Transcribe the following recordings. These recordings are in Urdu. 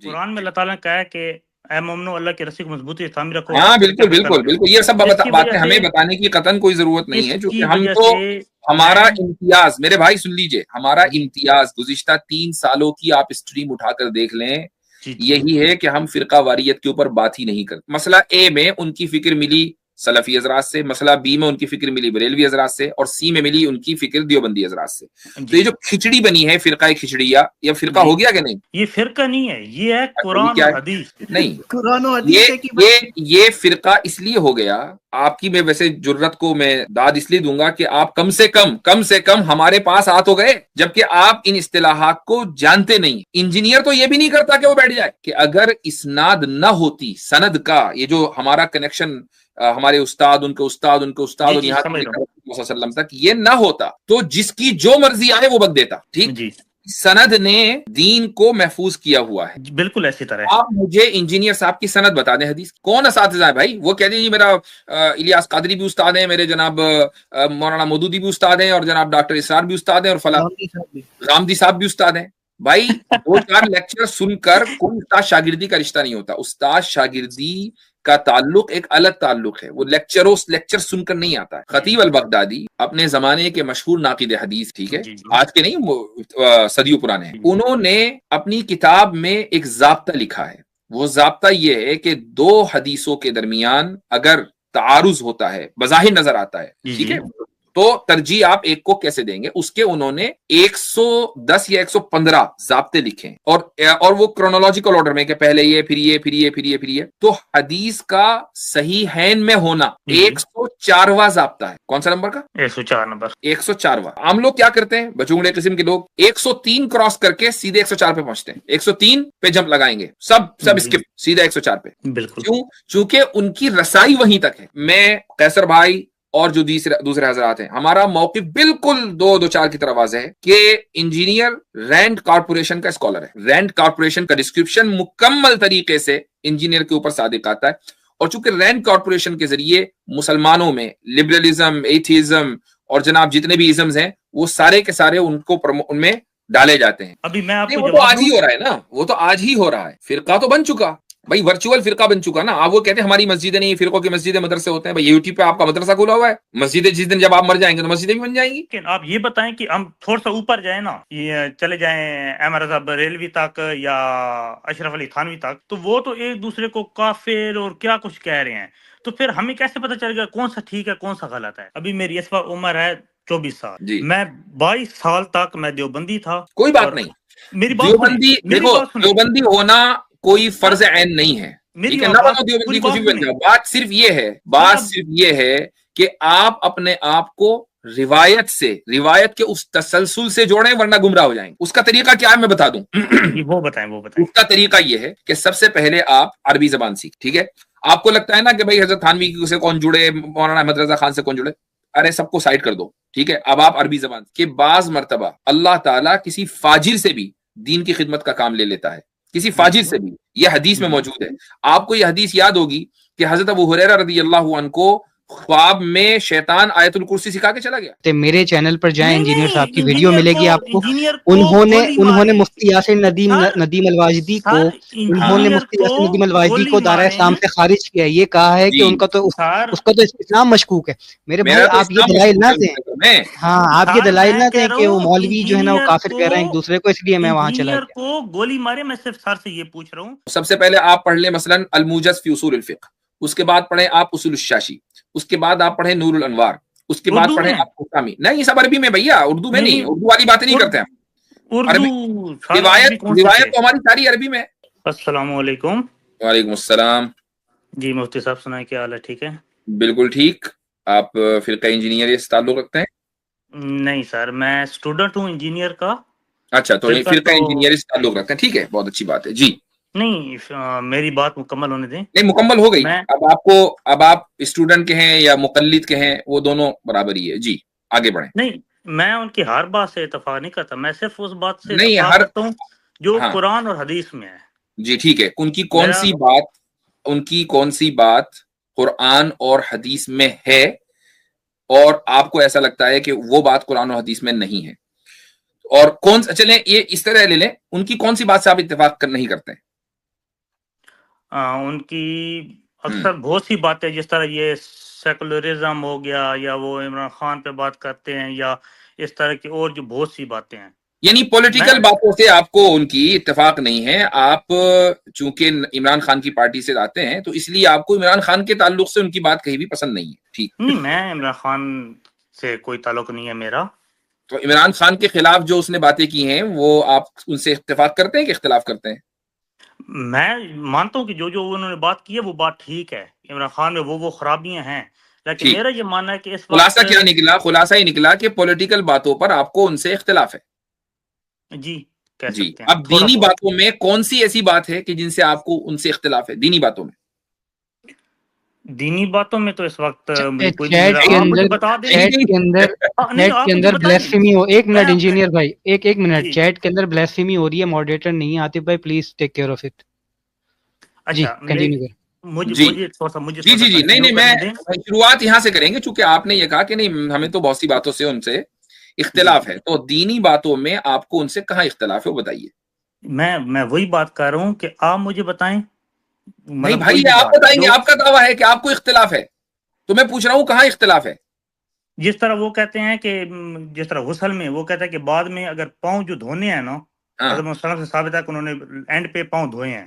قرآن میں اللہ تعالیٰ نے کہا ہے کہ اے مومنو اللہ کی رسی کو مضبوطی سے تھامی رکھو. ہاں بالکل بالکل بالکل، یہ سب باتیں ہمیں بتانے کی قطعاً کوئی ضرورت نہیں ہے، کیونکہ ہم تو ہمارا امتیاز، میرے بھائی سن لیجئے، ہمارا امتیاز گزشتہ 3 سالوں کی آپ اسٹریم اٹھا کر دیکھ لیں، یہی ہے کہ ہم فرقہ واریت کے اوپر بات ہی نہیں کرتے. مسئلہ اے میں ان کی فکر ملی سلفی حضرات سے، مسئلہ بی میں ان کی فکر ملی بریلوی حضرات سے، اور سی میں ملی ان کی فکر دیوبندی حضرات سے. تو یہ جو کھچڑی بنی ہے فرقہ کھچڑیہ، یہ فرقہ ہو گیا کہ نہیں؟ یہ فرقہ نہیں ہے، یہ ہے قرآن اور حدیث. نہیں، قرآن و حدیث یہ فرقہ اس لیے ہو گیا. آپ کی میں ویسے جرت کو میں داد اس لیے دوں گا کہ آپ کم سے کم ہمارے پاس آ تو گئے، جبکہ آپ ان اصطلاحات کو جانتے نہیں. انجینئر تو یہ بھی نہیں کرتا کہ وہ بیٹھ جائے کہ اگر اسناد نہ ہوتی، سند کا یہ جو ہمارا کنیکشن ہمارے استاد ان کے استاد اور یہاں وسلم تک یہ نہ ہوتا تو جس کی جو مرضی آئے وہ بک دیتا. ٹھیک، سند نے دین کو محفوظ کیا ہوا ہے. بالکل ایسی طرح. آپ مجھے انجینئر صاحب کی سند بتا دیں حدیث، کون اساتذہ ہے بھائی؟ وہ کہتے ہیں جی میرا الیاس قادری بھی استاد ہیں، میرے جناب مولانا مودودی بھی استاد ہیں، اور جناب ڈاکٹر اسرار بھی استاد ہیں، اور فلاں غامدی صاحب بھی استاد ہیں. بھائی 2-4 لیکچر سن کر کوئی استاد شاگردی کا رشتہ نہیں ہوتا. استاد شاگردی کا تعلق ایک الگ تعلق ہے، وہ لیکچر سن کر نہیں آتا ہے. خطیب البغدادی اپنے زمانے کے مشہور ناقد حدیث، ٹھیک ہے، آج کے نہیں صدیوں پرانے ہیں، انہوں نے اپنی کتاب میں ایک ضابطہ لکھا ہے. وہ ضابطہ یہ ہے کہ 2 حدیثوں کے درمیان اگر تعارض ہوتا ہے، بظاہر نظر آتا ہے، ٹھیک ہے، تو ترجیح آپ ایک کو کیسے دیں گے؟ اس کے انہوں نے 110 یا 115 ضابطے لکھے، اور وہ کرونالوجیکل آرڈر میں کہ پہلے یہ پھر یہ پھر یہ پھر یہ پھر یہ. تو حدیث کا صحیحین میں ہونا 104واں ضابطہ ہے. کون سا نمبر کا؟ 104 نمبر. 104واں. عام لوگ کیا کرتے ہیں، بچونگڑے قسم کے لوگ 103 کراس کر کے سیدھے 104 پہ پہنچتے ہیں. 103 پہ جمپ لگائیں گے، سب اسکپ سیدھا 104 پہ. بالکل. کیوں؟ چونکہ ان کی رسائی وہیں تک ہے. میں قیصر بھائی اور جو دوسرے حضرات ہیں، ہمارا موقف بالکل 2-4 کی طرف واضح ہے کہ انجینئر رینڈ کارپوریشن کا اسکالر ہے. رینڈ کارپوریشن کا ڈسکرپشن مکمل طریقے سے انجینئر کے اوپر صادق آتا ہے، اور چونکہ رینڈ کارپوریشن کے ذریعے مسلمانوں میں لبرلزم، ایتھیزم اور جناب جتنے بھی ازمز ہیں وہ سارے کے سارے ان میں ڈالے جاتے ہیں. ابھی میں آپ کو وہ تو آج ہی ہو رہا ہے نا، وہ تو آج ہی ہو رہا ہے. فرقہ تو بن چکا بھائی، ورچوئل فرقہ بن چکا نا. آپ وہ کہتے ہیں ہماری مسجدیں نہیں، فرقوں کی مسجدیں مدرسے ہوتے ہیں. بھائی یوٹیوب پہ آپ کا مدرسہ کھلا ہوا ہے، مسجدیں جس دن جب آپ مر جائیں گے تو مسجدیں بھی بن جائیں گی. آپ یہ بتائیں کہ ہم تھوڑا سا اوپر جائیں نا، یہ چلے جائیں احمد رضا بریلوی تک یا اشرف علی تھانوی تک، تو وہ تو ایک دوسرے کو کافر اور کیا کچھ کہہ رہے ہیں. تو پھر ہمیں کیسے پتہ چلے گا کون سا ٹھیک ہے کون سا غلط ہے؟ ابھی میری اس وقت عمر ہے 24 سال، میں 22 سال تک میں دیوبندی تھا. کوئی بات نہیں، میری دیوبندی دیکھو، دیوبندی ہونا کوئی فرض عین نہیں ہے، ٹھیک ہے، نہ بنو دیوبندی کچھ بھی بن جاؤ. بات صرف یہ ہے کہ آپ اپنے آپ کو روایت کے اس تسلسل سے جوڑیں، ورنہ گمراہ ہو جائیں گے. اس کا طریقہ کیا ہے میں بتا دوں. وہ بتائیں. اس کا طریقہ یہ ہے کہ سب سے پہلے آپ عربی زبان سیکھ. ٹھیک ہے، آپ کو لگتا ہے نا کہ بھائی حضرت تھانوی سے کون جڑے، مولانا احمد رضا خان سے کون جڑے، ارے سب کو سائڈ کر دو. ٹھیک ہے، اب آپ عربی زبان کے بعض مرتبہ اللہ تعالیٰ کسی فاجر سے بھی دین کی خدمت کا کام لے لیتا ہے، کسی فاجر سے بھی. یہ حدیث میں موجود ہے. آپ کو یہ حدیث یاد ہوگی کہ حضرت ابو ہریرہ رضی اللہ عنہ کو خواب میں شیطان آیت الکرسی سکھا کے چلا گیا. میرے چینل پر جائیں، انجینئر صاحب کی ویڈیو ملے گی آپ کو. انہوں نے مفتی یاسر ندیم الواجدی کو دارا اسلام سے خارج کیا. یہ کہا ہے کہ اس کا تو اسلام مشکوک ہے. میرے بھائی آپ یہ دلائل نہ دیں. ہاں آپ یہ دلائل نہ دیں کہ وہ مولوی جو ہے نا وہ کافر کہہ رہے ہیں ایک دوسرے کو، اس لیے میں وہاں چلا گیا. کو گولی مارے. میں صرف سر سے یہ پوچھ رہا ہوں. سب سے پہلے آپ پڑھ لیں مثلا الموجز فی اصول الفقہ، اس کے بعد پڑھیں آپ اصول الشاشی، اس کے بعد آپ پڑھیں نور الانوار، اس کے بعد پڑھیں آپ قسامی. نہیں یہ سب عربی میں بھیا، اردو میں نہیں. اردو والی باتیں نہیں کرتے ہیں روایت تو ہماری ساری عربی میں. السلام علیکم. وعلیکم السلام. جی مفتی صاحب سنائیں، کیا حال ہے؟ ٹھیک ہے؟ بالکل ٹھیک. آپ فرقہ انجینئر سے تعلق رکھتے ہیں؟ نہیں سر، میں اسٹوڈنٹ ہوں انجینئر کا. اچھا، تو فرقہ انجینئر سے تعلق رکھتے ہیں، ٹھیک ہے، بہت اچھی بات ہے. جی نہیں، میری بات مکمل ہونے دیں. نہیں مکمل ہو گئی. اب آپ اسٹوڈنٹ کے ہیں یا مقلد کے ہیں، وہ دونوں برابر ہی ہے. جی آگے بڑھیں. نہیں، میں ان کی ہر بات سے اتفاق نہیں کرتا، میں صرف اس بات سے اتفاق کرتا ہوں جو قرآن اور حدیث میں ہے. جی ٹھیک ہے، ان کی کون سی بات قرآن اور حدیث میں ہے اور آپ کو ایسا لگتا ہے کہ وہ بات قرآن و حدیث میں نہیں ہے، اور چلیں یہ اس طرح لے لیں، ان کی کون سی بات سے آپ اتفاق نہیں کرتے ہیں؟ ان کی اکثر بہت سی باتیں جس طرح یہ سیکولرزم ہو گیا یا وہ عمران خان پہ بات کرتے ہیں یا اس طرح کی اور جو بہت سی باتیں ہیں، یعنی پولیٹیکل باتوں سے آپ کو ان کی اتفاق نہیں ہے. آپ چونکہ عمران خان کی پارٹی سے آتے ہیں تو اس لیے آپ کو عمران خان کے تعلق سے ان کی بات کہیں بھی پسند نہیں ہے. ٹھیک نہیں، میں عمران خان سے کوئی تعلق نہیں ہے میرا. تو عمران خان کے خلاف جو اس نے باتیں کی ہیں وہ آپ ان سے اتفاق کرتے ہیں کہ اختلاف کرتے ہیں؟ میں مانتا ہوں کہ جو انہوں نے بات کی ہے وہ بات ٹھیک ہے. عمران خان میں وہ خرابیاں ہیں، لیکن میرا یہ ماننا ہے کہ اس خلاصہ کیا نکلا؟ خلاصہ یہ نکلا کہ پولیٹیکل باتوں پر آپ کو ان سے اختلاف ہے. جی کہہ جی. سکتے ہیں. اب دینی باتوں میں کون سی ایسی بات ہے کہ جن سے آپ کو ان سے اختلاف ہے دینی باتوں میں؟ دینی باتوں میں تو اس وقت چیٹ کے اندر بلیسفیمی ہو. ایک منٹ انجینئر بھائی، ایک منٹ. چیٹ کے اندر بلیسفیمی ہو رہی ہے، ماڈریٹر نہیں آتے بھائی، please take care of it. جی کنٹینیو کریں. جی نہیں میں شروعات یہاں سے کریں گے چونکہ آپ نے یہ کہا کہ نہیں ہمیں تو بہت سی باتوں سے ان سے اختلاف ہے. تو دینی باتوں میں آپ کو ان سے کہاں اختلاف ہے وہ بتائیے. میں وہی بات کر رہا ہوں کہ آپ مجھے بتائیں. نہیں بھائی آپ بتائیں گے، آپ کا دعویٰ ہے کہ آپ کو اختلاف ہے تو میں پوچھ رہا ہوں کہاں اختلاف ہے. جس طرح وہ کہتے ہیں کہ جس طرح غسل میں وہ کہتا ہے کہ بعد میں اگر پاؤں جو دھونے ہیں نا، حضرت وسلم سے ثابت ہے کہ انہوں نے اینڈ پہ پاؤں دھوئے ہیں،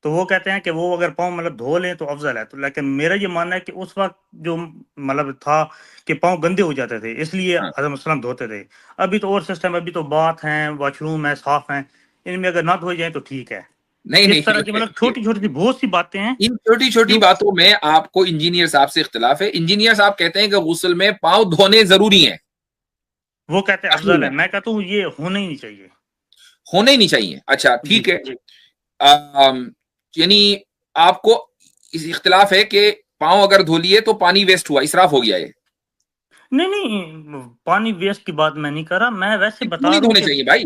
تو وہ کہتے ہیں کہ وہ اگر پاؤں مطلب دھو لیں تو افضل ہے. تو لیکن میرا یہ ماننا ہے کہ اس وقت جو مطلب تھا کہ پاؤں گندے ہو جاتے تھے اس لیے حضرت وسلم دھوتے تھے. ابھی تو اور سسٹم، ابھی تو باتھ ہیں، واش روم ہے، صاف ہیں، ان میں اگر نہ دھوئے جائیں تو ٹھیک ہے. نہیں اس طرح کی مطلب چھوٹی چھوٹی بہت سی باتیں ہیں. ان چھوٹی چھوٹی باتوں میں آپ کو انجینئر صاحب سے اختلاف ہے. انجینئر صاحب کہتے ہیں کہ غسل میں پاؤں دھونے ضروری ہیں، وہ کہتے ہیں افضل ہے. میں کہتا ہوں یہ ہونا ہی نہیں چاہیے. ہونے ہی نہیں چاہیے. اچھا ٹھیک ہے. یعنی آپ کو اختلاف ہے کہ پاؤں اگر دھو لیے تو پانی ویسٹ ہوا، اسراف ہو گیا. یہ نہیں پانی ویسٹ کی بات میں نہیں کر رہا، میں ویسے بتا رہا ہوں دھونے چاہیے بھائی،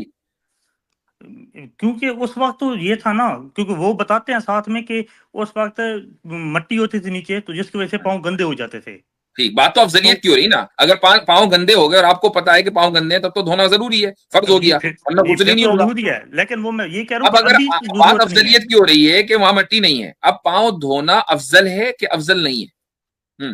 کیونکہ اس وقت تو یہ تھا نا، کیونکہ وہ بتاتے ہیں ساتھ میں کہ اس وقت مٹی ہوتی تھی نیچے تو جس کی وجہ سے پاؤں گندے ہو جاتے تھے. ٹھیک بات تو افضلیت کی ہو رہی نا. اگر پاؤں گندے ہو گئے اور آپ کو پتا ہے کہ پاؤں گندے ہیں تب تو دھونا ضروری ہے، فرض ہو گیا، غسل ہی نہیں ہوگا. لیکن وہ میں یہ کہہ رہا ہوں اب اگر بات افضلیت کی ہو رہی ہے کہ وہاں مٹی نہیں ہے، اب پاؤں دھونا افضل ہے کہ افضل نہیں ہے؟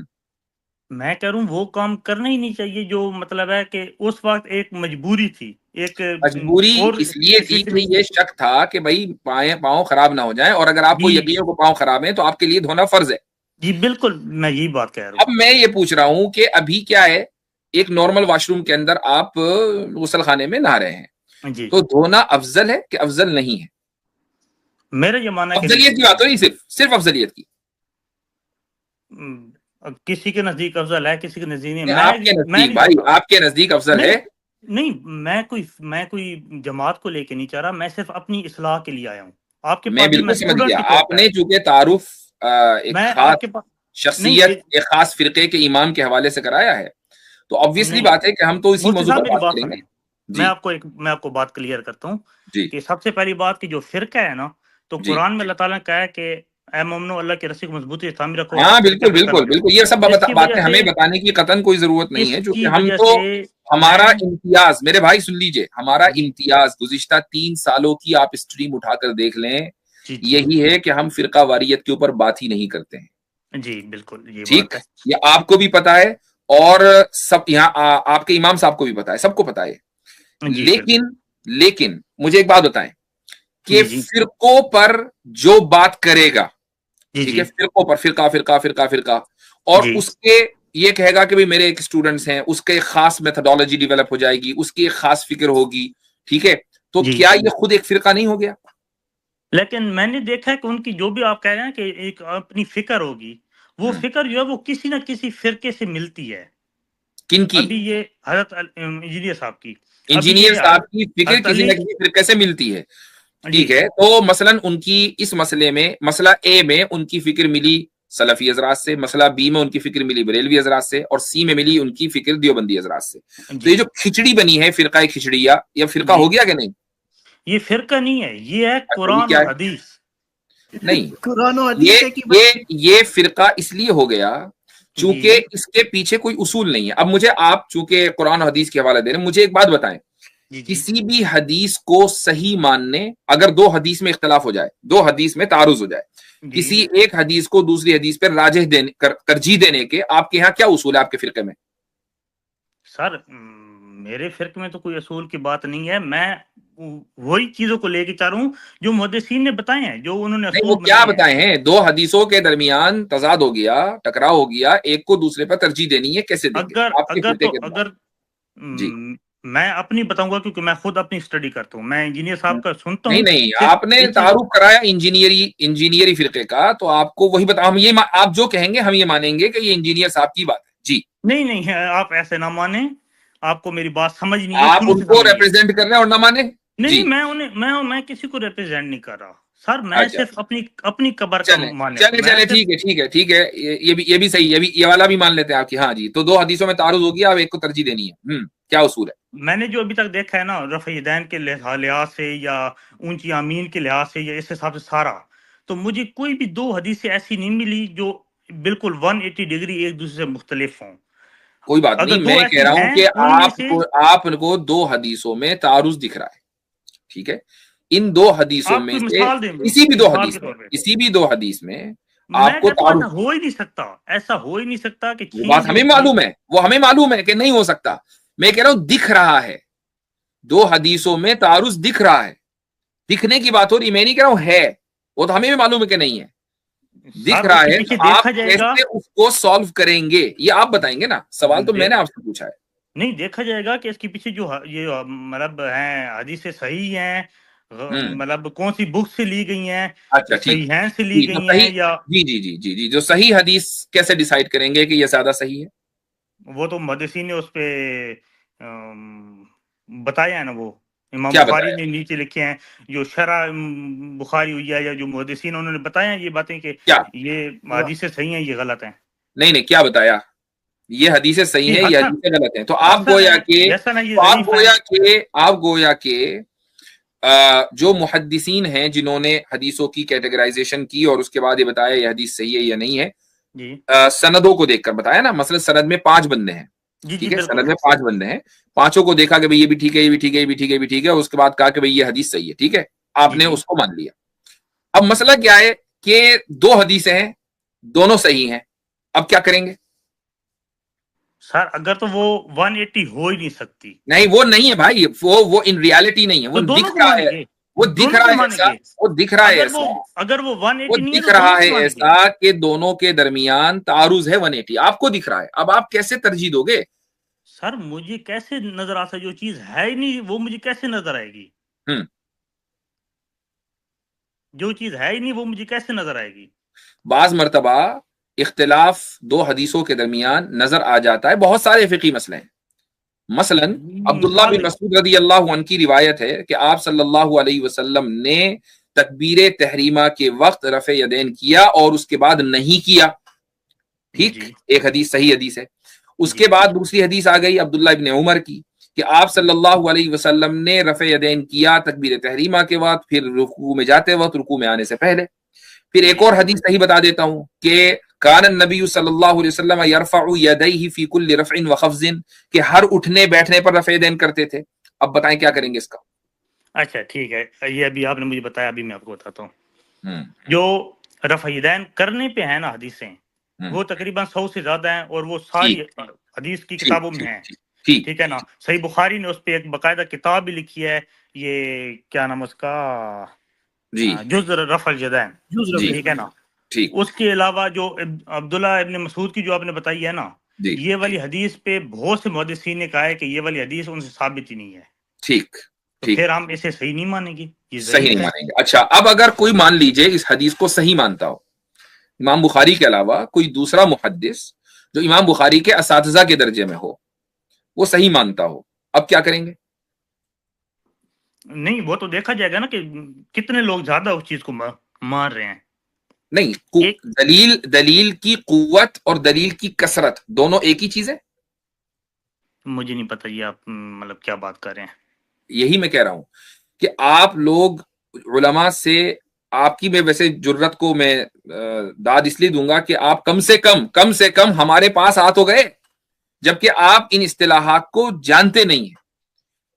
میں کہہ رہا ہوں وہ کام کرنا ہی نہیں چاہیے جو مطلب ہے کہ اس وقت ایک مجبوری تھی. ایک مجبوری اس لیے تھی کہ یہ شک تھا کہ بھائی پاؤں خراب نہ ہو جائیں، اور اگر آپ کو یقین ہو کہ پاؤں خراب ہیں تو آپ کے لیے دھونا فرض ہے. جی بالکل، میں یہی بات کہہ رہا ہوں. اب میں یہ پوچھ رہا ہوں کہ ابھی کیا ہے، ایک نارمل واش روم کے اندر آپ غسل خانے میں نہا رہے ہیں، جی تو دھونا افضل ہے کہ افضل نہیں ہے؟ میرا یہ ماننا ہے کہ افضلیت کی بات ہو رہی، صرف افضلیت کی. کسی کے نزدیک افضل ہے، کسی کے نزدیک نہیں. آپ کے نزدیک بھائی، آپ کے نزدیک افضل ہے. نہیں، میں کوئی جماعت کو لے کے نہیں چاہ رہا، میں صرف اپنی اصلاح کے لیے آیا ہوں. آپ کے میں بالکل سمجھ گیا. آپ نے چونکہ تعارف ایک خاص شخصیت، ایک خاص فرقے کے امام کے حوالے سے کرایا ہے، تو obviously بات ہے کہ ہم تو اسی موضوع پر بات کریں گے. میں آپ کو بات کلیئر کرتا ہوں کہ سب سے پہلی بات کہ جو فرقہ ہے نا، تو قرآن میں اللہ تعالیٰ نے کہا ہے کہ اے مومنو اللہ کی رسی کو مضبوطی سے تھامی رکھو. ہاں بالکل بالکل بالکل، یہ سب باتیں ہمیں بتانے کی قطعاً کوئی ضرورت نہیں ہے، کیونکہ ہم تو ہمارا امتیاز، میرے بھائی سن لیجئے، ہمارا امتیاز گزشتہ 3 سالوں کی آپ اسٹریم اٹھا کر دیکھ لیں، یہی ہے کہ ہم فرقہ واریت کے اوپر بات ہی نہیں کرتے ہیں. جی بالکل، یہ ٹھیک، یہ آپ کو بھی پتا ہے اور سب یہاں آپ کے امام صاحب کو بھی پتا ہے، سب کو پتا ہے. لیکن مجھے ایک بات بتائیں کہ فرقوں پر جو بات کرے گا، ٹھیک ہے، فرقوں پر، فرقہ اور اس کے یہ کہے گا کہ بھئی میرے ایک اسٹوڈنٹس ہیں، اس کے خاص میتھڈالوجی ڈیولپ ہو جائے گی، اس کی ایک خاص فکر ہوگی، ٹھیک ہے، تو کیا یہ خود ایک فرقہ نہیں ہو گیا؟ لیکن میں نے دیکھا ہے کہ ان کی جو بھی آپ کہہ رہے ہیں کہ ایک اپنی فکر ہوگی، وہ فکر جو ہے وہ کسی نہ کسی فرقے سے ملتی ہے. کن کی؟ ابھی یہ حضرت انجینئر صاحب کی، انجینئر صاحب کی فکر کسی نہ کسی فرقے سے ملتی ہے. ٹھیک ہے، تو مثلا ان کی اس مسئلے میں، مسئلہ اے میں ان کی فکر ملی سلفی حضرات سے، مسئلہ بی میں ان کی فکر ملی بریلوی حضرات سے، اور سی میں ملی ان کی فکر دیوبندی حضرات سے. تو یہ جو کھچڑی بنی ہے فرقہ کھچڑیہ، یہ فرقہ ہو گیا کہ نہیں؟ یہ فرقہ نہیں ہے، یہ ہے قرآن اور حدیث. نہیں، یہ فرقہ اس لیے ہو گیا چونکہ اس کے پیچھے کوئی اصول نہیں ہے. اب مجھے آپ چونکہ قرآن و حدیث کے حوالے دے رہے ہیں، مجھے ایک بات بتائیں کسی بھی حدیث کو صحیح ماننے، اگر دو حدیث میں اختلاف ہو جائے، دو حدیث میں تعارض ہو جائے، کسی ایک حدیث کو دوسری حدیث پر راجح ترجیح دینے کے آپ کے یہاں کیا اصول ہے آپ کے فرقے میں؟ سر میرے فرقے میں تو کوئی اصول کی بات نہیں ہے، میں وہی چیزوں کو لے کے چاہ رہا ہوں جو محدثین نے بتائے ہیں، جو انہوں نے نہیں، وہ کیا بتائے ہیں؟ دو حدیثوں کے درمیان تضاد ہو گیا، ٹکراؤ ہو گیا، ایک کو دوسرے پر ترجیح دینی ہے، کیسے دیں گے آپ کے فرقے کے اگر جی میں اپنی بتاؤں گا، کیونکہ میں خود اپنی اسٹڈی کرتا ہوں، میں انجینئر صاحب کا سنتا ہوں. نہیں آپ نے تعارف کرایا انجینئری فرقے کا، تو آپ کو وہی بتا، ہم یہ آپ جو کہیں گے ہم یہ مانیں گے کہ یہ انجینئر صاحب کی بات ہے. جی نہیں آپ ایسے نہ مانیں، آپ کو میری بات سمجھ نہیں ہے، آپ ان کو ریپرزینٹ کر رہے ہیں اور نہ مانیں. نہیں میں کسی کو ریپرزینٹ نہیں کر رہا سر، میں صرف اپنی قبر کا ماننے. چلے ٹھیک ہے، یہ بھی صحیح، یہ والا بھی مان لیتے ہیں آپ کی. ہاں جی، تو دو حدیثوں میں تعارض ہو گیا، آپ ایک کو ترجیح دینی ہے. کیا اصول ہے؟ میں نے جو ابھی تک دیکھا ہے نا، رفع یدین کے لحاظ سے یا اونچی آمین کے لحاظ سے یا اس حساب سے سارا، تو مجھے کوئی بھی دو حدیثیں ایسی نہیں ملی جو بالکل 180 ڈگری ایک دوسرے سے مختلف ہوں. کوئی بات نہیں، میں کہہ رہا ہوں کہ آپ کو دو حدیثوں میں تعارض دکھ رہا ہے، ٹھیک ہے؟ ان دو حدیثوں میں سے کسی بھی دو حدیث میں آپ کو تعارض ہو ہی نہیں سکتا، ایسا ہو ہی نہیں سکتا کہ وہ بات ہمیں معلوم ہے کہ نہیں ہو سکتا. میں کہہ رہا ہوں دکھ رہا ہے، دو حدیثوں میں تعارض دکھ رہا ہے، دکھنے کی بات ہو رہی، میں نہیں کہہ رہا ہوں ہے، وہ تو ہمیں بھی معلوم ہے کہ نہیں ہے، دکھ رہا ہے. آپ کیسے اس کو سالو کریں گے یہ آپ بتائیں گے نا. سوال تو میں نے آپ سے پوچھا ہے. نہیں، دیکھا جائے گا کہ اس کے پیچھے جو یہ مطلب ہیں حدیثیں صحیح ہیں، مطلب کون سی بک سے لی گئی ہیں، اچھا صحیح ہیں سے لی گئی ہیں یا جی جو صحیح حدیث کیسے ڈیسائیڈ کریں گے کہ یہ زیادہ صحیح ہے؟ وہ تو محدثین نے اس پہ بتایا ہے نا، وہ امام کیا بخاری نے نیچے لکھے ہیں، جو شرح بخاری ہوئی ہے یا جو محدثین انہوں نے بتایا ہیں یہ باتیں کہ یہ حدیثیں صحیح ہیں، یہ غلط ہیں. نہیں کیا بتایا؟ یہ حدیثیں صحیح ہیں، یہ حدیثیں غلط ہیں. تو آپ گویا کہ جو محدثین ہیں جنہوں نے حدیثوں کی کیٹیگرائزیشن کی اور اس کے بعد یہ بتایا یہ حدیث صحیح ہے یا نہیں ہے، سندوں کو دیکھ کر بتایا نا. مثلا سند میں 5 بندے ہیں، ٹھیک ہے، سند میں 5 بندے ہیں، پانچوں کو دیکھا کہ بھئی یہ بھی ٹھیک ہے، یہ بھی ٹھیک ہے، یہ بھی ٹھیک ہے، یہ بھی ٹھیک ہے، اس کے بعد کہا کہ بھئی یہ حدیث صحیح ہے، ٹھیک ہے، آپ نے اس کو مان لیا. اب مسئلہ کیا ہے کہ دو حدیثیں ہیں، دونوں صحیح ہیں، اب کیا کریں گے؟ سر اگر تو وہ 180 ہو ہی نہیں سکتی. نہیں، وہ نہیں ہے بھائی، وہ ان ریالٹی نہیں ہے، وہ دکھ رہا ہے، وہ دکھ رہا ہے ایسا، اگر وہ 180 نہیں ہے، دکھ رہا ہے ایسا کہ دونوں کے درمیان تعارض ہے 180، آپ کو دکھ رہا ہے. اب آپ کیسے ترجیح دو گے؟ سر مجھے کیسے نظر آتا، جو چیز ہے ہی نہیں وہ مجھے کیسے نظر آئے گی؟ جو چیز ہے ہی نہیں وہ مجھے کیسے نظر آئے گی؟ بعض مرتبہ اختلاف دو حدیثوں کے درمیان نظر آ جاتا ہے، بہت سارے فقہی مسئلے ہیں. مثلا عبداللہ بن مسعود رضی اللہ عنہ کی روایت ہے کہ آپ صلی اللہ علیہ وسلم نے تکبیر تحریمہ کے وقت رفع یدین کیا اور اس کے بعد نہیں کیا. ٹھیک، ایک حدیث صحیح حدیث ہے. اس کے بعد دوسری حدیث آ گئی عبداللہ ابن عمر کی کہ آپ صلی اللہ علیہ وسلم نے رفع یدین کیا تکبیر تحریمہ کے وقت، پھر رکوع میں جاتے وقت، رکوع میں آنے سے پہلے. پھر ایک اور حدیث صحیح بتا دیتا ہوں کہ کان النبی صلی اللہ علیہ وسلم یرفع یدیہ فی کل رفع وخفض، کہ ہر اٹھنے بیٹھنے پر رفع یدین کرتے تھے. اب بتائیں کیا کریں گے اس کا؟ اچھا ٹھیک ہے، یہ ابھی آپ نے مجھے بتایا، ابھی میں آپ کو بتاتا ہوں. جو رفع یدین کرنے پہ ہیں نا حدیثیں، وہ تقریباً 100 سے زیادہ ہیں، اور وہ ساری حدیث کی کتابوں میں ہیں، ٹھیک ہے نا. صحیح بخاری نے اس پہ ایک باقاعدہ کتاب بھی لکھی ہے، یہ کیا نام اس کا، جز رفع الیدین، ٹھیک ہے نا. اس کے علاوہ جو عبداللہ ابن مسعود کی جو آپ نے بتائی ہے نا، یہ والی حدیث پہ بہت سے محدثین نے کہا ہے کہ یہ والی حدیث ان سے ثابت ہی نہیں ہے. ٹھیک، تو پھر ہم اسے صحیح نہیں مانیں گے، صحیح نہیں مانیں گے. اچھا، اب اگر کوئی مان لیجئے اس حدیث کو صحیح مانتا ہو، امام بخاری کے علاوہ کوئی دوسرا محدث جو امام بخاری کے اساتذہ کے درجے میں ہو، وہ صحیح مانتا ہو، اب کیا کریں گے؟ نہیں، وہ تو دیکھا جائے گا نا کہ کتنے لوگ زیادہ اس چیز کو مان رہے ہیں. نہیں، دلیل کی قوت اور دلیل کی کثرت دونوں ایک ہی چیز ہے؟ مجھے نہیں پتہ یہ آپ مطلب کیا بات کر رہے ہیں. یہی میں کہہ رہا ہوں کہ آپ لوگ علماء سے، آپ کی میں ویسے جرت کو میں داد اس لیے دوں گا کہ آپ کم سے کم ہمارے پاس آ تو گئے، جبکہ آپ ان اصطلاحات کو جانتے نہیں ہیں.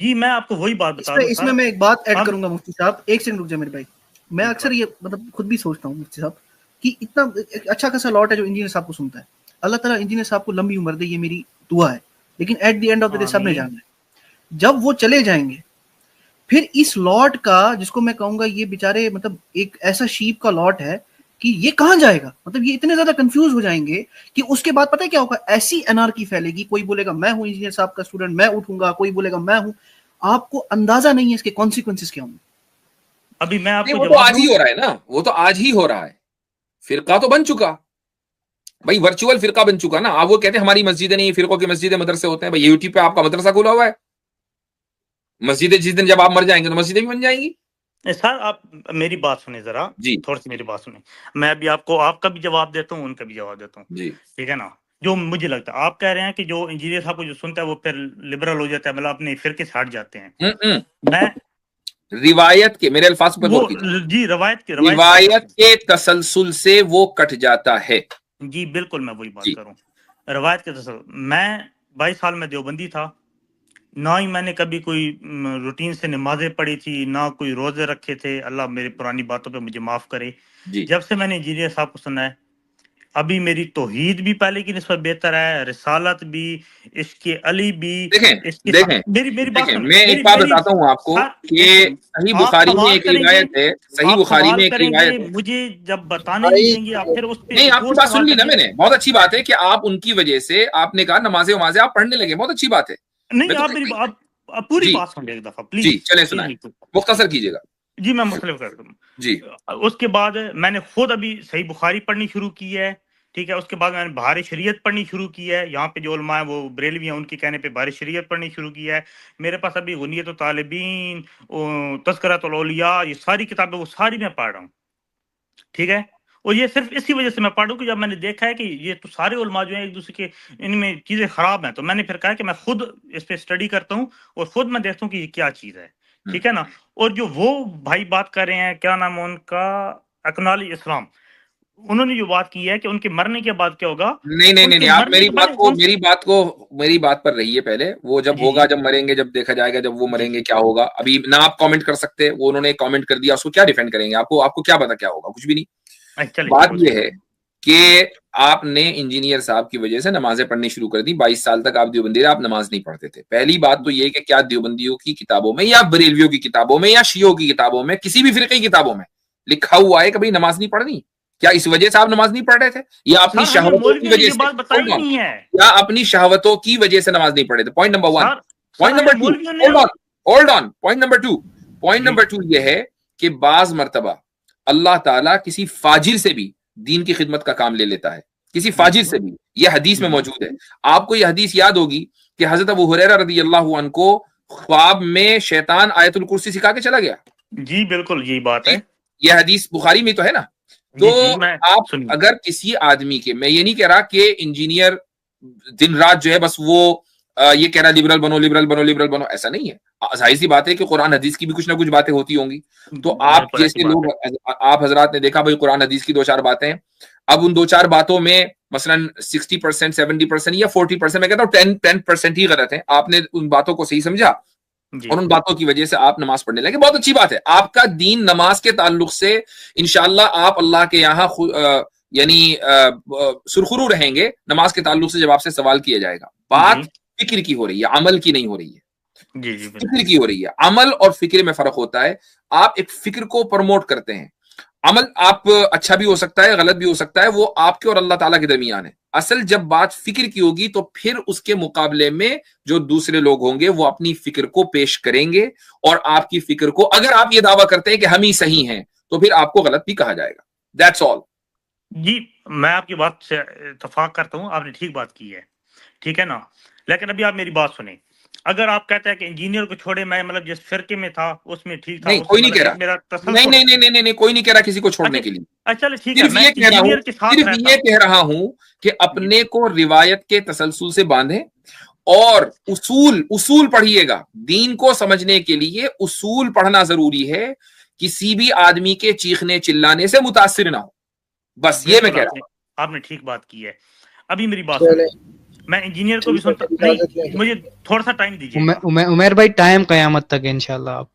جی میں آپ کو وہی بات بتا رہا ہوں. اس میں میں ایک بات ایڈ کروں گا مفتی صاحب, ایک سیکنڈ رک جائے میرے بھائی. میں اکثر یہ مطلب خود بھی سوچتا ہوں مفتی صاحب کہ اتنا اچھا خاصا لاٹ ہے جو انجینئر صاحب کو سنتا ہے. اللہ تعالیٰ انجینئر صاحب کو لمبی عمر دے, یہ میری دعا ہے. لیکن at the end of the day سب نے جانا ہے. جب وہ چلے جائیں گے پھر اس لاٹ کا, جس کو میں کہوں گا یہ بیچارے مطلب ایک ایسا شیپ کا لاٹ ہے کہ یہ کہاں جائے گا. مطلب یہ اتنے زیادہ کنفیوز ہو جائیں گے کہ اس کے بعد پتہ ہے کیا ہوگا, ایسی انارکی پھیلے گی. کوئی بولے گا میں ہوں انجینئر صاحب کا اسٹوڈنٹ, میں اٹھوں گا, کوئی بولے گا میں ہوں. آپ کو اندازہ نہیں ہے اس کے کانسیکوینسز کیا ہوں گے. ابھی میں آپ کو وہ تو آج ہی ہو رہا ہے نا, وہ تو آج ہی ہو رہا ہے. فرقہ تو بن چکا بھائی, ورچوئل فرقہ بن چکا نا. آپ وہ کہتے ہیں ہماری مسجدیں نہیں, فرقوں کی مسجدیں مدرسے ہوتے ہیں. بھائی یوٹیوب پہ آپ کا مدرسہ کھلا ہوا ہے. مسجدیں جس دن جب آپ مر جائیں گے تو مسجدیں بھی بن جائیں گی. سر آپ میری بات سنیں ذرا, جی تھوڑی سی میری بات سنیں. میں ابھی آپ کو آپ کا بھی جواب دیتا ہوں, ان کا بھی جواب دیتا ہوں. جی ٹھیک ہے نا. جو مجھے لگتا ہے آپ کہہ رہے ہیں کہ جو انجینئر صاحب کو جو سنتا ہے وہ پھر لبرل ہو جاتا ہے, مطلب اپنے فرقے سے ہٹ جاتے ہیں. میں روایت کے, میرے الفاظ پر غور کیجیے, جی روایت کے تسلسل سے وہ کٹ جاتا ہے. جی بالکل میں وہی بات کروں, روایت کے تسلسل. میں 22 سال میں دیوبندی تھا, نہ ہی میں نے کبھی کوئی روٹین سے نمازیں پڑھی تھی, نہ کوئی روزے رکھے تھے. اللہ میری پرانی باتوں پہ مجھے معاف کرے. جب سے میں نے انجینئر صاحب کو سنا ہے, ابھی میری توحید بھی پہلے کی نسبت بہتر ہے, رسالت بھی, عشق علی بھی. دیکھیں میری بات سنیں, میں ایک بات بتاتا ہوں آپ کو کہ صحیح بخاری میں ایک روایت ہے, صحیح بخاری میں ایک روایت ہے. مجھے جب بتانے نہیں دیں گے آپ پھر اس پہ نہیں, آپ کی بات سن لی نا میں نے. بہت اچھی بات ہے کہ آپ ان کی وجہ سے آپ نے کہا نمازیں آپ پڑھنے لگے, بہت اچھی بات ہے. نہیں آپ میری پوری بات سن لیں ایک دفعہ پلیز. جی چلیں سنائیں, مختصر کیجیے گا. جی میں مختلف کر دوں. جی اس کے بعد میں نے خود ابھی صحیح بخاری پڑھنی شروع کی ہے. ٹھیک ہے, اس کے بعد میں نے بہار شریعت پڑھنی شروع کی ہے. یہاں پہ جو علماء ہیں وہ بریلوی ہیں, ان کے کہنے پہ بہار شریعت پڑھنی شروع کی ہے. میرے پاس ابھی غنیت الطالبین, تذکرۃ الاولیاء, یہ ساری کتابیں وہ ساری میں پڑھ رہا ہوں. ٹھیک ہے, اور یہ صرف اسی وجہ سے میں پڑھوں کہ جب میں نے دیکھا ہے کہ یہ تو سارے علماء جو ہیں ایک دوسرے کے ان میں چیزیں خراب ہیں, تو میں نے پھر کہا کہ میں خود اس پہ اسٹڈی کرتا ہوں اور خود میں دیکھتا ہوں کہ یہ کیا چیز ہے. ٹھیک ہے نا. اور جو وہ بھائی بات کر رہے ہیں, کیا نام ہے ان کا, اکنالی اسلام, انہوں نے جو بات کی ہے کہ ان کے مرنے کے بعد کیا ہوگا. نہیں, آپ میری بات پر رہیے پہلے. وہ جب ہوگا, جب مریں گے, جب دیکھا جائے گا, جب وہ مریں گے کیا ہوگا. ابھی نہ آپ کامنٹ کر سکتے, وہ انہوں نے کامنٹ کر دیا, اس کو کیا ڈیفینڈ کریں گے. آپ کو کیا پتا کیا ہوگا, کچھ بھی نہیں. بات یہ ہے کہ آپ نے انجینئر صاحب کی وجہ سے نمازیں پڑھنی شروع کر دی. 22 سال تک آپ دیوبندی رہے, آپ نماز نہیں پڑھتے تھے. پہلی بات تو یہ کہ کیا دیوبندیوں کی کتابوں میں یا بریلویوں کی کتابوں میں یا شیعوں کی کتابوں میں, کسی بھی فرقے کی کتابوں میں لکھا ہوا ہے کہ بھائی نماز نہیں پڑھنی؟ کیا اس وجہ سے آپ نماز نہیں پڑھ رہے تھے, یا اپنی شہوتوں کی وجہ سے, یا اپنی شہوتوں کی وجہ سے نماز نہیں پڑھے تھے؟ Point number 1. Point number 2, hold on. Point number 2 یہ ہے کہ بعض مرتبہ اللہ تعالیٰ کسی فاجر سے بھی دین کی خدمت کا کام لے لیتا ہے, کسی فاجر سے بھی. یہ حدیث میں موجود ہے. آپ کو یہ حدیث یاد ہوگی کہ حضرت ابو ہریرہ رضی اللہ عنہ کو خواب میں شیطان آیت الکرسی سکھا کے چلا گیا. جی بالکل یہی بات ہے. یہ حدیث بخاری میں تو ہے نا. تو آپ اگر کسی آدمی کے, میں یہ نہیں کہہ رہا کہ انجینئر دن رات جو ہے بس وہ یہ کہہ رہا لبرل بنو, ایسا نہیں ہے. ظاہر سی بات ہے کہ قرآن حدیث کی بھی کچھ نہ کچھ باتیں ہوتی ہوں گی. تو آپ جیسے لوگ, آپ حضرات نے دیکھا بھائی قرآن حدیث کی 2-4 باتیں, اب ان 2-4 باتوں میں مثلا 60%, 70% یا 40%, میں کہتا ہوں 10% ہی غلط ہے. آپ نے ان باتوں کو صحیح سمجھا اور ان باتوں کی وجہ سے آپ نماز پڑھنے لگے. بہت اچھی بات ہے. آپ کا دین نماز کے تعلق سے انشاءاللہ آپ اللہ کے یہاں یعنی سرخرو رہیں گے. نماز کے تعلق سے جب آپ سے سوال کیا جائے گا, بات فکر کی ہو رہی ہے, عمل کی نہیں ہو رہی ہے. فکر کی ہو رہی ہے. عمل اور فکر میں فرق ہوتا ہے. آپ ایک فکر کو پروموٹ کرتے ہیں, عمل آپ اچھا بھی ہو سکتا ہے, غلط بھی ہو سکتا ہے, وہ آپ کے اور اللہ تعالیٰ کے درمیان ہے. اصل جب بات فکر کی ہوگی تو پھر اس کے مقابلے میں جو دوسرے لوگ ہوں گے وہ اپنی فکر کو پیش کریں گے, اور آپ کی فکر کو, اگر آپ یہ دعویٰ کرتے ہیں کہ ہم ہی صحیح ہیں, تو پھر آپ کو غلط بھی کہا جائے گا. That's all. جی میں آپ کی بات سے اتفاق کرتا ہوں, آپ نے ٹھیک بات کی ہے. ٹھیک ہے نا. لیکن ابھی آپ میری بات سنیں. اگر آپ کہتے ہیں کہ انجینئر کو چھوڑے, میں مطلب جس فرقے میں تھا اس میں ٹھیک تھا, کوئی نہیں کہہ رہا, نہیں, کوئی نہیں کہہ رہا کسی کو چھوڑنے کے لیے. اچھا ٹھیک ہے, میں انجینئر کے ساتھ صرف یہ کہہ رہا ہوں کہ اپنے کو روایت کے تسلسل سے باندھیں, اور اصول پڑھیے گا. دین کو سمجھنے کے لیے اصول پڑھنا ضروری ہے. کسی بھی آدمی کے چیخنے چلانے سے متاثر نہ ہو, بس یہ میں کہہ رہا ہوں. آپ نے ٹھیک بات کی ہے. ابھی میری بات سنیں. میں انجینئر کو بھی سنتا نہیں, مجھے تھوڑا سا ٹائم دیجیے. عمیر بھائی ٹائم قیامت تک انشاءاللہ آپ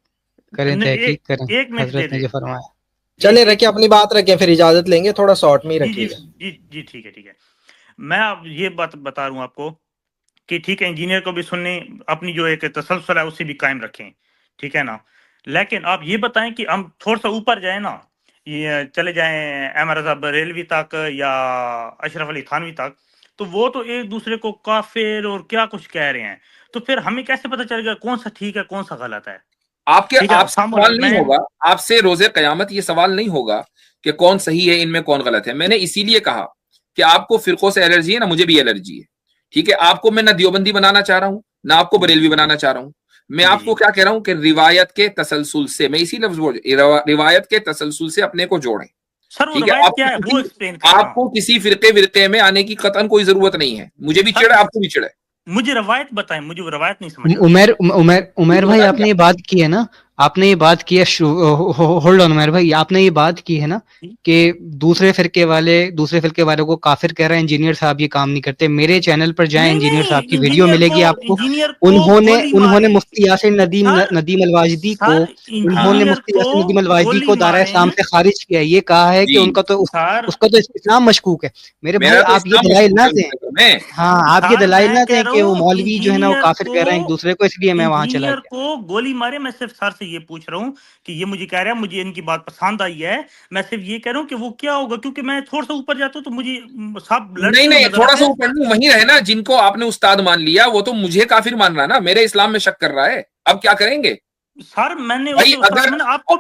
کریں تحقیق کریں, ایک منٹ حضرت نے جو فرمایا. چلے رکھیں اپنی بات رکھیں, پھر اجازت لیں گے, تھوڑا شارٹ میں ہی رکھیے گا. جی ٹھیک ہے. میں اب یہ بات بتا رہا ہوں آپ کو کہ ٹھیک ہے انجینئر کو بھی سننے, اپنی جو ایک تسلسل ہے اسے بھی قائم رکھیں, ٹھیک ہے نا. لیکن آپ یہ بتائیں کہ ہم تھوڑا سا اوپر جائیں نا, یہ چلے جائیں احمد رضا بریلوی تک یا اشرف علی تھانوی تک, تو وہ تو ایک دوسرے کو کافر اور کیا کچھ کہہ رہے ہیں. تو پھر ہمیں کیسے پتہ چلے گا کون سا ٹھیک ہے کون سا غلط ہے؟ آپ سے سوال نہیں ہوگا, آپ سے روز قیامت یہ سوال نہیں ہوگا کہ کون صحیح ہے ان میں کون غلط ہے. میں نے اسی لیے کہا کہ آپ کو فرقوں سے الرجی ہے نا, مجھے بھی الرجی ہے, ٹھیک ہے. آپ کو میں نہ دیوبندی بنانا چاہ رہا ہوں نہ آپ کو بریلوی بنانا چاہ رہا ہوں. میں آپ کو کیا کہہ رہا ہوں کہ روایت کے تسلسل سے, میں اسی لفظ بول, روایت کے تسلسل سے اپنے کو جوڑیں. ٹھیک ہے, آپ کو کسی فرقے میں آنے کی قطعاً کوئی ضرورت نہیں ہے. مجھے بھی چڑھے, آپ کو بھی چڑھے. مجھے روایت بتائیں, مجھے وہ روایت نہیں سمجھ. عمیر بھائی آپ نے یہ بات کی ہے نا, آپ نے یہ بات کی ہے, ہولڈ آن عمیر بھائی, آپ نے یہ بات کی ہے نا کہ دوسرے فرقے والوں کو کافر کہہ رہے ہیں انجینئر صاحب یہ کام نہیں کرتے. میرے چینل پر جائیں, انجینئر صاحب کی ویڈیو ملے گی آپ کو. انہوں نے مفتی یاسر ندیم الواجدی کو دارہ اسلام سے خارج کیا. یہ کہا ہے کہ ان کا تو اس کا تو اسلام مشکوک ہے. میرے بھائی آپ یہ دلائل نہ دیں, ہاں آپ یہ دلائل نہ دیں کہ وہ مولوی جو ہے نا وہ کافر کہہ رہے ہیں ایک دوسرے کو, اس لیے میں وہاں چلا گیا. کو گولی مارے, میں صرف سر سے یہ پوچھ رہا ہوں کہ یہ مجھے کہہ رہا ہے مجھے ان کی بات پسند آئی ہے, میں صرف یہ کہہ رہا ہوں کہ وہ کیا ہوگا, کیونکہ میں تھوڑا سا اوپر جاتا ہوں تو مجھے سب نہیں تھوڑا سا اوپر نہیں, وہیں رہے نا. جن کو آپ نے استاد مان لیا وہ تو مجھے کافر مان رہا ہے نا, میرے اسلام میں شک کر رہا ہے. اب کیا کریں گے سر؟ میں نے آپ کو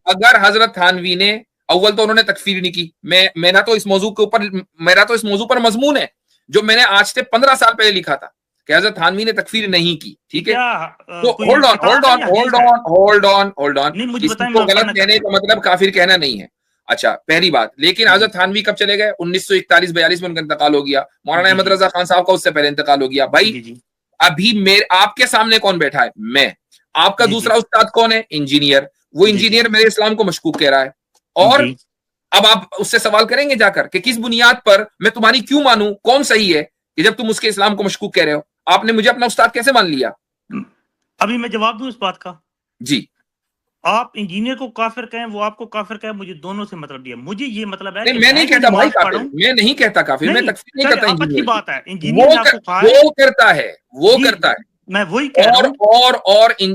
اگر حضرت تھانوی نے اول تو انہوں نے تکفیر نہیں کی. میرا تو اس موضوع پر مضمون ہے جو میں نے آج سے 15 سال پہلے لکھا تھا کہ حضرت تھانوی نے تکفیر نہیں کی. ٹھیک ہے, تو ہولڈ آن. کسی کو غلط کہنے کا مطلب کافر کہنا نہیں ہے. اچھا, پہلی بات. لیکن حضرت تھانوی کب چلے گئے؟ 1941-42 میں ان کا انتقال ہو گیا. مولانا احمد رضا خان صاحب کا اس سے پہلے انتقال ہو گیا. بھائی ابھی آپ کے سامنے کون بیٹھا ہے؟ میں. آپ کا دوسرا استاد کون ہے؟ انجینئر. وہ انجینئر میرے اسلام کو مشکوک کہہ رہا ہے. اور اب آپ اس سے سوال کریں گے جا کر کہ کس بنیاد پر میں تمہاری کیوں مانوں, کون صحیح ہے, کہ جب تم اس کے اسلام کو مشکوک کہہ رہے ہو. آپ نے مجھے اپنا استاد کیسے مان لیا؟ ابھی میں جواب دوں اس بات کا. جی, آپ انجینئر کو کافر کہیں, وہ آپ کو کافر کہیں, مجھے دونوں سے مطلب دیا. مجھے یہ مطلب ہے کہ میں نہیں کہتا بھائی کافر, میں نہیں کہتا کافر, میں تکفیر نہیں کرتا. اچھی بات ہے, انجینئر وہ کرتا ہے. میں وہی کہہ رہا ہوں.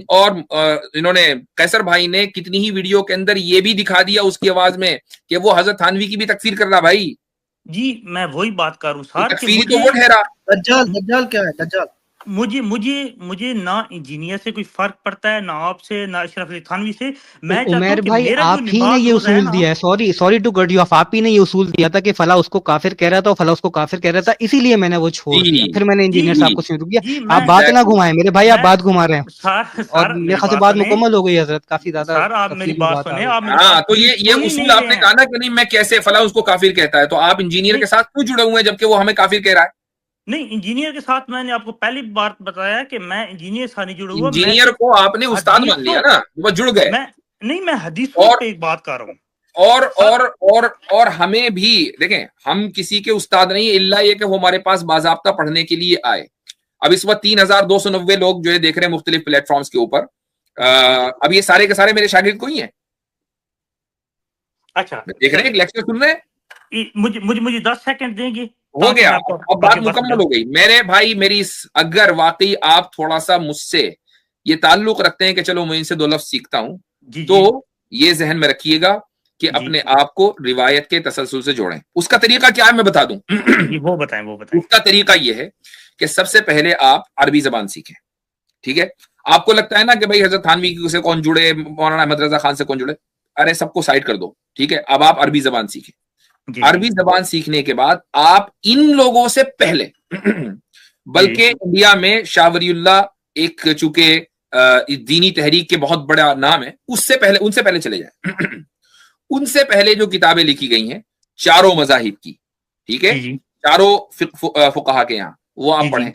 اور انہوں نے قیصر بھائی نے کتنی ہی ویڈیو کے اندر یہ بھی دکھا دیا اس کی آواز میں کہ وہ حضرت تھانوی کی بھی تکفیر کر رہا. بھائی جی میں وہی بات کر رہا ہوں سر, تکفیری تو وہ ٹھہرا. دجال کیا ہے دجال؟ مجھے نہ انجینئر سے کوئی فرق پڑتا ہے, نہ آپ سے, نہ اشرف علی تھانوی سے. میں عمیر بھائی آپ ہی نے یہ اصول دیا ہے, sorry to cut you off, آپ ہی نے یہ اصول دیا تھا کہ فلاں اس کو کافر کہہ رہا تھا, فلاں اس کو کافر کہہ رہا تھا, اسی لیے میں نے وہ چھوڑ دیا. پھر میں نے انجینئر صاحب کو شروع کیا. آپ بات نہ گھمائیں میرے بھائی, آپ بات گھما رہے ہیں, اور میرے خیال سے بات مکمل ہو گئی حضرت, کافی زیادہ. سر آپ میری بات سنیں. ہاں, تو یہ اصول آپ نے کہا نا کہ نہیں میں کیسے فلاں اس کو کافر کہتا ہے, تو آپ انجینئر کے ساتھ کیوں جڑے ہوئے ہیں جبکہ وہ ہمیں کافر کہہ رہا ہے؟ نہیں, انجینئر کے ساتھ میں نے آپ کو پہلی بار بتایا کہ میں انجینئر سے نہیں جڑا ہوا. انجینئر کو آپ نے استاد مان لیا نا, وہ جڑ گئے. نہیں, میں حدیثوں پہ ایک بات کر رہا ہوں. اور ہمیں بھی دیکھیں, ہم کسی کے استاد نہیں, الا یہ کہ وہ ہمارے پاس باضابطہ پڑھنے کے لیے آئے. اب اس وقت 3290 لوگ جو ہے دیکھ رہے ہیں مختلف پلیٹ فارمز کے اوپر. اب یہ سارے کے سارے میرے شاگرد کوئی ہیں. اچھا, دیکھ رہے ہیں, لیکچر سن رہے ہیں. مجھے 10 سیکنڈ دیں گے. ہو گیا, اب بات مکمل ہو گئی. میرے بھائی میری اگر واقعی آپ تھوڑا سا مجھ سے یہ تعلق رکھتے ہیں کہ چلو میں ان سے 2 لفظ سیکھتا ہوں, تو یہ ذہن میں رکھیے گا کہ اپنے آپ کو روایت کے تسلسل سے جوڑیں. اس کا طریقہ کیا ہے میں بتا دوں. وہ بتائیں. اس کا طریقہ یہ ہے کہ سب سے پہلے آپ عربی زبان سیکھیں. ٹھیک ہے, آپ کو لگتا ہے نا کہ بھائی حضرت تھانوی سے کون جڑے, مولانا احمد رضا خان سے کون جڑے, ارے سب کو سائڈ کر دو. ٹھیک ہے, اب آپ عربی زبان سیکھیں. عربی زبان سیکھنے کے بعد آپ ان لوگوں سے پہلے بلکہ انڈیا میں شاہ ولی اللہ ایک چونکہ دینی تحریک کے بہت بڑا نام ہے, ان سے پہلے چلے جائیں. ان سے پہلے جو کتابیں لکھی گئی ہیں چاروں مذاہب کی, ٹھیک ہے, چاروں فقہا کے یہاں, وہ آپ پڑھیں.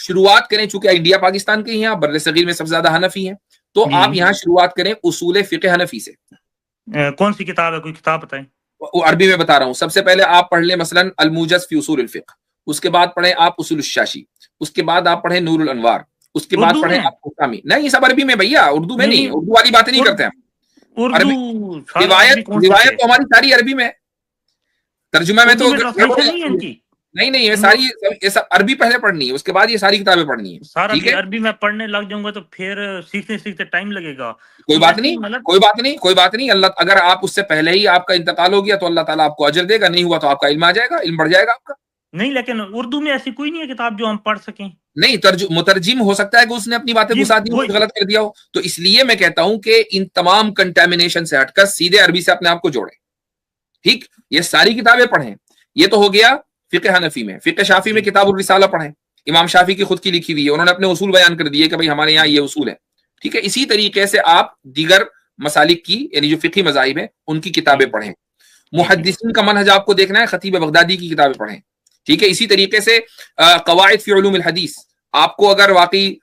شروعات کریں, چونکہ انڈیا پاکستان کے یہاں بر صغیر میں سب سے زیادہ حنفی ہیں, تو آپ یہاں شروعات کریں اصول فقہ حنفی سے. کون سی کتاب ہے, کوئی کتاب بتائیں. عربی میں بتا رہا ہوں. سب سے پہلے آپ پڑھ لیں مثلا الموجز فی اصول الفقہ, اس کے بعد پڑھیں آپ اصول الشاشی، اس کے بعد آپ پڑھیں نور الانوار، اس کے بعد پڑھیں آپ حکامی. نہیں یہ سب عربی میں بھیا، اردو میں نہیں، اردو والی باتیں نہیں کرتے ہم. روایت تو ہماری ساری عربی میں، ترجمہ میں تو نہیں یہ ساری عربی پہلے پڑھنی ہے، اس کے بعد یہ ساری کتابیں پڑھنی ہے. سارا عربی میں پڑھنے لگ جاؤں گا تو پھر سیکھتے ٹائم لگے گا. کوئی بات نہیں. اللہ اگر آپ اس سے پہلے ہی آپ کا انتقال ہو گیا تو اللہ تعالیٰ آپ کو اجر دے گا، نہیں ہوا تو آپ کا علم آ جائے گا، علم بڑھ جائے گا آپ کا. نہیں لیکن اردو میں ایسی کوئی نہیں ہے کتاب جو ہم پڑھ سکیں. نہیں مترجم ہو سکتا ہے کہ اس نے اپنی باتیں گھسا دی، غلط کر دیا ہو، تو اس لیے میں کہتا ہوں کہ ان تمام کنٹامینیشن سے ہٹ کر سیدھے عربی سے اپنے آپ کو جوڑیں. ٹھیک، یہ ساری کتابیں پڑھیں. یہ تو ہو گیا فقہ حنفی میں. فقہ شافی میں کتاب الرسالہ پڑھیں، امام شافی کی خود کی لکھی ہوئی ہے، انہوں نے اپنے اصول بیان کر دیے کہ بھائی ہمارے یہاں یہ اصول ہے. ٹھیک ہے، اسی طریقے سے آپ دیگر مسالک کی یعنی جو فقہی مذاہب ہیں ان کی کتابیں پڑھیں. محدثین کا منہج آپ کو دیکھنا ہے، خطیب بغدادی کی کتابیں پڑھیں. ٹھیک ہے، اسی طریقے سے قواعد فی علوم الحدیث، آپ کو اگر واقعی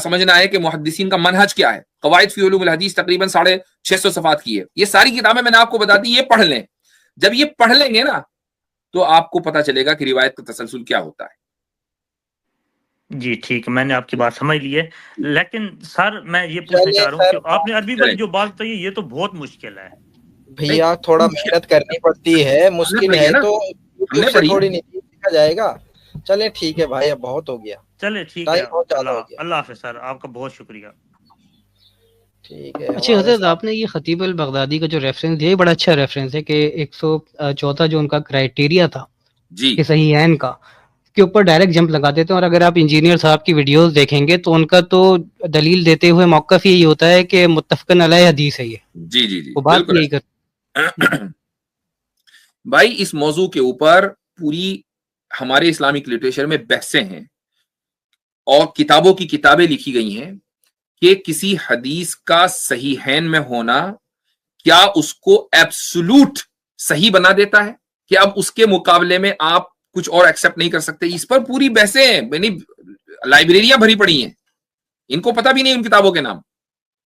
سمجھنا ہے کہ محدثین کا منہج کیا ہے، قواعد فی علوم الحدیث تقریباً 650 صفحات کی ہے. یہ ساری کتابیں میں نے آپ کو بتا دی، یہ پڑھ لیں. جب یہ پڑھ لیں گے نا تو آپ کو پتا چلے گا کہ روایت کا تسلسل کیا ہوتا ہے. جی ٹھیک، میں نے آپ کی بات سمجھ لی ہے. لیکن سر میں یہ پوچھنا چاہ رہا ہوں کہ آپ نے عربی والی جو بات بتائی یہ تو بہت مشکل ہے بھیا، تھوڑا محنت کرنی پڑتی ہے، مشکل ہے تو تھوڑی نہیں سیکھا جائے گا. چلیں ٹھیک ہے بھائی، اب بہت ہو گیا. چلے ٹھیک ہے، اللہ حافظ سر، آپ کا بہت شکریہ. ٹھیک ہے. اچھا حضرت، آپ نے یہ خطیب البغدادی کا جو ریفرنس دیا، یہ بڑا اچھا ریفرنس ہے کہ 114 جو ان کا کرائٹیریا تھا کہ صحیحین کا کے اوپر ڈائریکٹ جمپ لگا دیتے ہیں. اور اگر آپ انجینئر صاحب کی ویڈیوز دیکھیں گے تو ان کا تو دلیل دیتے ہوئے موقف یہی ہوتا ہے کہ متفقن علیہ حدیث ہے یہ. جی وہ بات یہی کرتے بھائی. اس موضوع کے اوپر پوری ہمارے اسلامک لٹریچر میں بحثیں ہیں اور کتابوں کی کتابیں لکھی گئی ہیں کہ کسی حدیث کا صحیحین میں ہونا کیا اس کو ایبسولوٹ صحیح بنا دیتا ہے کہ اب اس کے مقابلے میں آپ کچھ اور ایکسپٹ نہیں کر سکتے. اس پر پوری بحثیں ہیں، یعنی لائبریریاں بھری پڑی ہیں، ان کو پتہ بھی نہیں ان کتابوں کے نام.